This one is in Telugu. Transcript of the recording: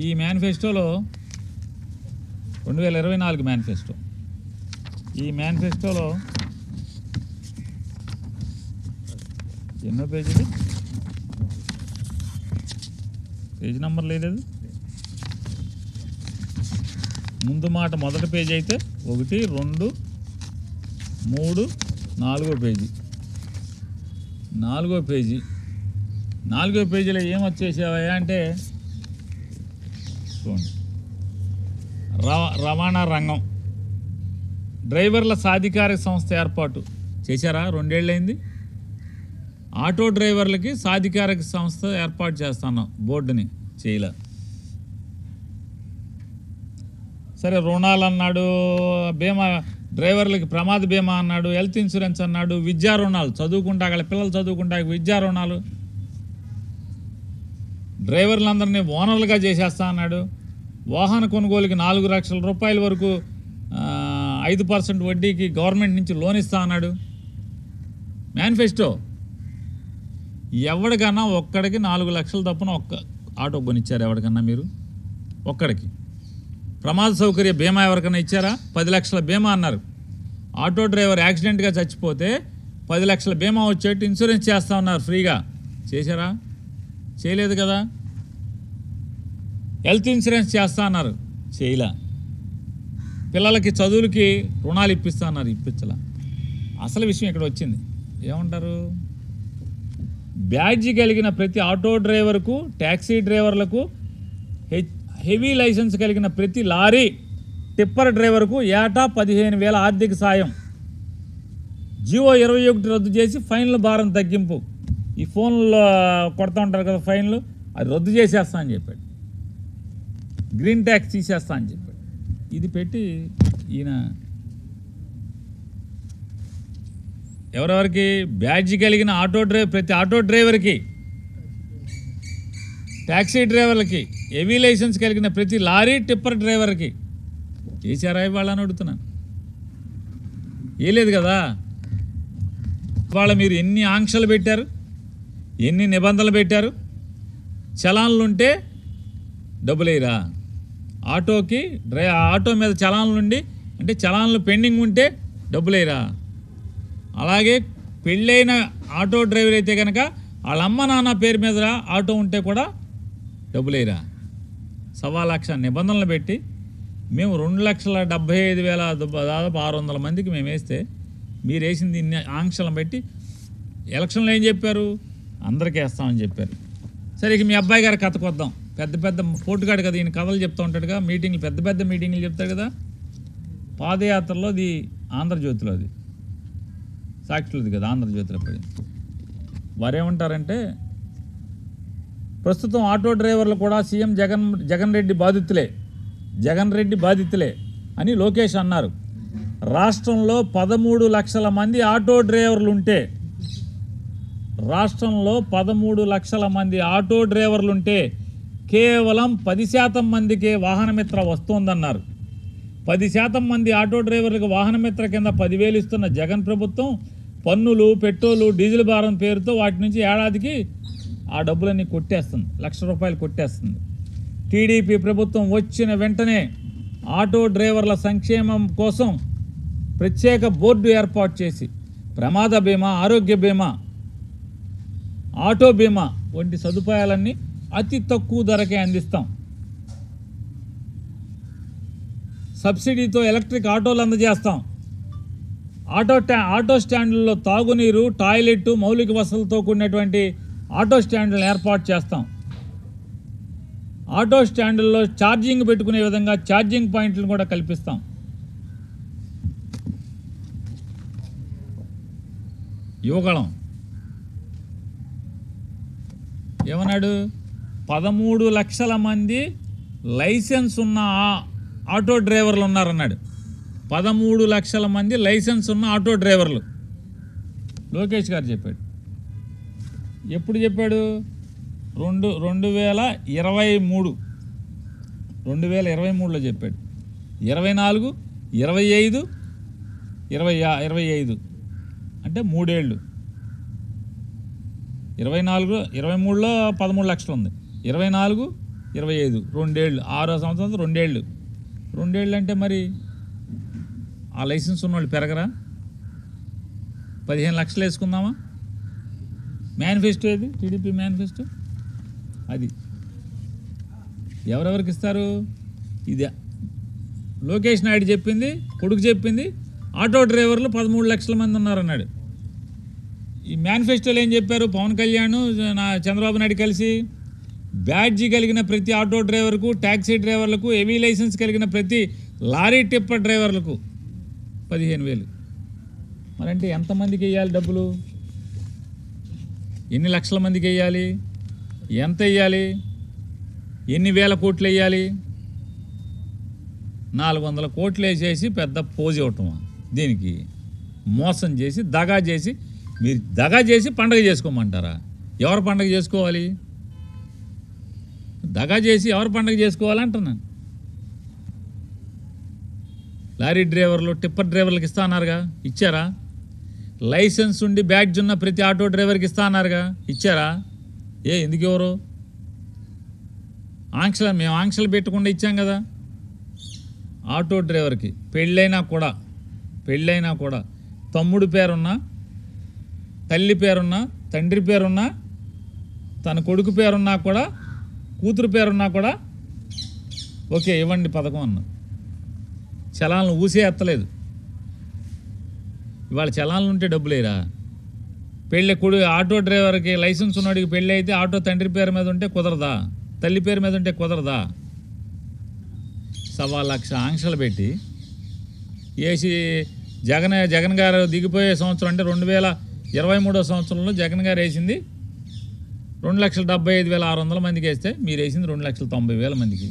ఈ మేనిఫెస్టోలో 2024 మేనిఫెస్టో, ఈ మేనిఫెస్టోలో ఎన్నో పేజీలు, పేజీ నెంబర్ లేదు, ముందు మాట మొదటి పేజీ అయితే 1, 2, 3, 4 పేజీ, 4 పేజీ, 4 పేజీలో ఏమొచ్చేసావా అంటే చూడండి, రవాణా రంగం డ్రైవర్ల సాధికారిక సంస్థ ఏర్పాటు చేశారా? 2 ఏళ్ళైంది. ఆటో డ్రైవర్లకి సాధికారిక సంస్థ ఏర్పాటు చేస్తున్నాం, బోర్డుని చేయలే. సరే, రుణాలు అన్నాడు, బీమా డ్రైవర్లకి ప్రమాద బీమా అన్నాడు, హెల్త్ ఇన్సూరెన్స్ అన్నాడు, విద్యా రుణాలు చదువుకుంటా వాళ్ళ పిల్లలు చదువుకుంటా విద్యా రుణాలు, డ్రైవర్లందరినీ ఓనర్లుగా చేసేస్తా అన్నాడు, వాహన కొనుగోలుకి 4 లక్షల రూపాయల వరకు 5% వడ్డీకి గవర్నమెంట్ నుంచి లోన్ ఇస్తా అన్నాడు. మేనిఫెస్టో ఎవరికన్నా ఒక్కడికి 4 లక్షలు తప్పున ఒక్క ఆటో కొనిచ్చారు ఎవరికన్నా మీరు? ఒక్కడికి. ప్రమాద సౌకర్య బీమా ఎవరికన్నా ఇచ్చారా? 10 లక్షల బీమా అన్నారు. ఆటో డ్రైవర్ యాక్సిడెంట్గా చచ్చిపోతే 10 లక్షల బీమా వచ్చేట్టు ఇన్సూరెన్స్ చేస్తా ఉన్నారు ఫ్రీగా. చేశారా? చేయలేదు కదా. హెల్త్ ఇన్సూరెన్స్ చేస్తా అన్నారు, చేయలే. పిల్లలకి చదువులకి రుణాలు ఇప్పిస్తా అన్నారు, ఇప్పించలా. అసలు విషయం ఇక్కడ వచ్చింది. ఏమంటారు? బ్యాడ్జి కలిగిన ప్రతి ఆటో డ్రైవర్కు, ట్యాక్సీ డ్రైవర్లకు, హెవీ లైసెన్స్ కలిగిన ప్రతి లారీ టిప్పర్ డ్రైవర్కు ఏటా 15,000 ఆర్థిక సాయం. జియో 21 రద్దు చేసి ఫైన్ల భారం తగ్గింపు. ఈ ఫోన్లో కొడతా ఉంటారు కదా ఫైన్లు, అది రద్దు చేసేస్తా అని చెప్పాడు. గ్రీన్ ట్యాక్స్ తీసేస్తా అని చెప్పాడు. ఇది పెట్టి ఈయన ఎవరెవరికి? బ్యాడ్జి కలిగిన ప్రతి ఆటో డ్రైవర్కి, ట్యాక్సీ డ్రైవర్లకి, హెవీ లైసెన్స్ కలిగిన ప్రతి లారీ టిప్పర్ డ్రైవర్కి చేశారా ఇవాళని అడుగుతున్నాను. లేదు కదా. ఇవాళ మీరు ఎన్ని ఆంక్షలు పెట్టారు, ఎన్ని నిబంధనలు పెట్టారు. చలాన్లుంటే డబ్బులేరా? ఆటోకి ఆటో మీద చలాన్లుండి అంటే చలాన్లు పెండింగ్ ఉంటే డబ్బులేరా? అలాగే పెళ్ళైన ఆటో డ్రైవర్ అయితే కనుక వాళ్ళ అమ్మ నాన్న పేరు మీద ఆటో ఉంటే కూడా డబ్బులేరా? 1,00,000 నిబంధనలు పెట్టి మేము 2,75,000 దాదాపు 600 మందికి మేము వేస్తే మీరు వేసింది ఇన్ని ఆంక్షలను పెట్టి ఎలక్షన్లో ఏం చెప్పారు? అందరికీ వేస్తామని చెప్పారు. సరే, ఇక మీ అబ్బాయి గారి కథకు వద్దాం. పెద్ద పోటుగాడు కదా, ఈయన కథలు చెప్తూ ఉంటాడుగా, మీటింగ్లు పెద్ద మీటింగ్లు చెప్తాడు కదా. పాదయాత్రలో అది ఆంధ్రజ్యోతిలో, అది సాక్షులది కదా, ఆంధ్రజ్యోతిలో పడింది. వారేమంటారంటే ప్రస్తుతం ఆటో డ్రైవర్లు కూడా సీఎం జగన్ రెడ్డి బాధితులే అని లోకేష్ అన్నారు. రాష్ట్రంలో 13 లక్షల మంది ఆటో డ్రైవర్లుంటే, రాష్ట్రంలో 13 లక్షల మంది ఆటో డ్రైవర్లుంటే కేవలం 10% మందికే వాహనమిత్ర వస్తోందన్నారు. 10% మంది ఆటో డ్రైవర్లకు వాహనమిత్ర కింద 10,000 ఇస్తున్న జగన్ ప్రభుత్వం పన్నులు, పెట్రోలు, డీజిల్ భారం పేరుతో వాటి నుంచి ఏడాదికి ఆ డబ్బులన్నీ కొట్టేస్తుంది, ₹1,00,000 కొట్టేస్తుంది. టీడీపీ ప్రభుత్వం వచ్చిన వెంటనే ఆటో డ్రైవర్ల సంక్షేమం కోసం ప్రత్యేక బోర్డు ఏర్పాటు చేసి ప్రమాద బీమా, ఆరోగ్య బీమా, ఆటో బీమా వంటి సదుపాయాలన్నీ అతి తక్కువ ధరకే అందిస్తాం. సబ్సిడీతో ఎలక్ట్రిక్ ఆటోలు అందజేస్తాం. ఆటో స్టాండ్లలో తాగునీరు, టాయిలెట్, మౌలిక వసతులతో కూడినటువంటి ఆటో స్టాండ్లను ఏర్పాటు చేస్తాం. ఆటో స్టాండ్లలో ఛార్జింగ్ పెట్టుకునే విధంగా ఛార్జింగ్ పాయింట్లను కూడా కల్పిస్తాం. యువగళం ఏమన్నాడు? 13 లక్షల మంది లైసెన్స్ ఉన్న ఆటో డ్రైవర్లు ఉన్నారన్నాడు. 13 లక్షల మంది లైసెన్స్ ఉన్న ఆటో డ్రైవర్లు లోకేష్ గారు చెప్పాడు. ఎప్పుడు చెప్పాడు? 2023లో చెప్పాడు. 24, 25, 25 అంటే 3 ఏళ్ళు. 23లో 13 లక్షలు ఉంది, 24, 25 2 ఏళ్ళు 6వ సంవత్సరం 2 ఏళ్ళు అంటే మరి ఆ లైసెన్స్ ఉన్నవాళ్ళు పెరగరా? 15 లక్షలు వేసుకుందామా? మేనిఫెస్టో ఏది? టీడీపీ మేనిఫెస్టో అది ఎవరెవరికి ఇస్తారు? ఇది లోకేష్ నాయుడు చెప్పింది, కొడుకు చెప్పింది. ఆటో డ్రైవర్లు 13 లక్షల మంది ఉన్నారన్నాడు. ఈ మేనిఫెస్టోలో ఏం చెప్పారు? పవన్ కళ్యాణ్ చంద్రబాబు నాయుడు కలిసి బ్యాడ్జీ కలిగిన ప్రతి ఆటో డ్రైవర్కు, ట్యాక్సీ డ్రైవర్లకు, హెవీ లైసెన్స్ కలిగిన ప్రతి లారీ టిప్పర్ డ్రైవర్లకు 15,000. మరంటే ఎంతమందికి వేయాలి డబ్బులు? ఎన్ని లక్షల మందికి వేయాలి? ఎంత వేయాలి? ఎన్ని వేల కోట్లు వేయాలి? 400 కోట్లు వేసేసి పెద్ద పోజ్ ఇవ్వటం. దీనికి మోసం చేసి దగా చేసి, మీరు దగా చేసి పండగ చేసుకోమంటారా? ఎవరు పండగ చేసుకోవాలి? దగా చేసి ఎవరు పండగ చేసుకోవాలంటున్నాను. లారీ డ్రైవర్లు, టిప్పర్ డ్రైవర్లకు ఇస్తా అన్నారుగా, ఇచ్చారా? లైసెన్స్ ఉండి బ్యాడ్జ్ ఉన్న ప్రతి ఆటో డ్రైవర్కి ఇస్తా అన్నారుగా, ఇచ్చారా? ఎందుకు ఎవరు మేము ఆంక్షలు పెట్టకుండా ఇచ్చాం కదా. ఆటో డ్రైవర్కి పెళ్ళైనా కూడా తమ్ముడు పేరున్నా, తల్లి పేరున్నా, తండ్రి పేరున్నా, తన కొడుకు పేరున్నా కూడా, కూతురు పేరున్నా కూడా ఓకే ఇవ్వండి పథకం అన్న. చలాలను ఊసే ఎత్తలేదు. ఇవాళ చలాన్లు ఉంటే డబ్బులేరా? ఆటో డ్రైవర్కి లైసెన్స్ ఉన్నవాడికి పెళ్ళి అయితే ఆటో తండ్రి పేరు మీద ఉంటే కుదరదా? తల్లి పేరు మీద ఉంటే కుదరదా? 1,00,000 ఆంక్షలు పెట్టి వేసి జగన్ గారు దిగిపోయే సంవత్సరం అంటే 2023వ సంవత్సరంలో జగన్ గారు వేసింది 2,75,600 మందికి వేస్తే మీరు వేసింది 2,90,000 మందికి.